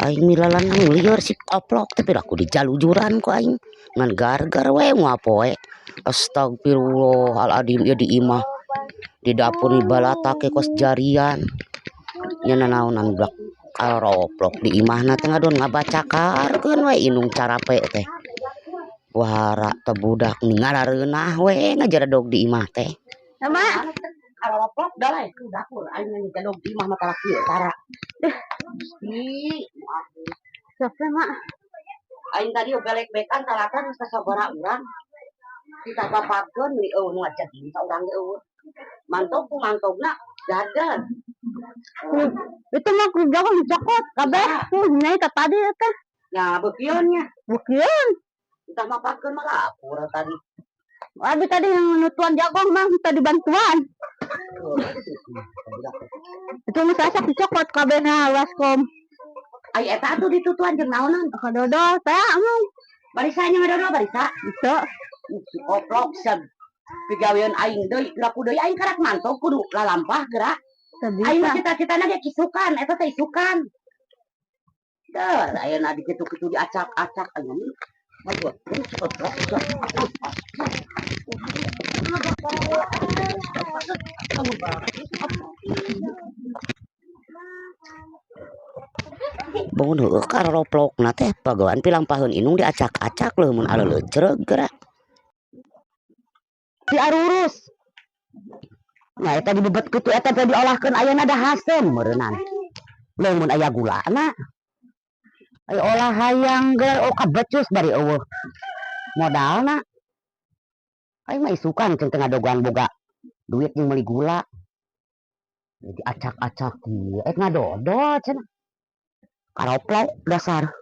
aing milalan lieur si oplok tapi aku di jalujuran ku aing ngan gar-gar we ngapoe. Astagfirullahaladzim ya di imah di dapur di balatake kos jarian nya nanaonan blak karoplok di imahna teh ngadon ngabacakarkeun we inung carape teh wahara teh budak ngarareunah we ngajaradog di imah teh Sama karoplok da we ke dapur aing ngajaradog di imah mah talaki tara ih sok mak aing tadi belek-bekan talatan geus sabaraha urang kita bapakeun di eueuh nu ngaceting ka urang ge eueuh mantok ku mantogna gagal. itu mah kerja kan cokot kabeh nyai ka tadi teh Nah, bekionnya. bukian Kita mapakeun mah lapor tadi. abi tadi yang nutuan jagong mah tadi bantuan itu mah sasak cokot kabeh na waskom Ai eta atuh ditutuan jeung naonan? kadodo teh amung Barisanya ngadodo barisa. itu Si koplok sab pigawean aing deui, laku deui aing karak mantog kudu lalampah gerak. Aing cita-citana ge kisukan, eta teh isukan. Dah, ayeuna di kitu-kitu diacak-acak aing. Aduh, koplok. Bangun heueuh karoplokna teh pagawean pilampaheun inung diacak-acak leuh mun aleuleuk gerak. si arurus Nah, eta dibebet kitu eta teh diolahkeun ayeuna da hasem meureunnan. Leuh mun aya gulana. Aya olah hayang ge kabecus bari eueuh. Modalna. Aing mah isukan cenah ngadogoan boga duit jeung meuli gula. Jadi acak-acak ieu ngadodo cenah. Karoplok dasar.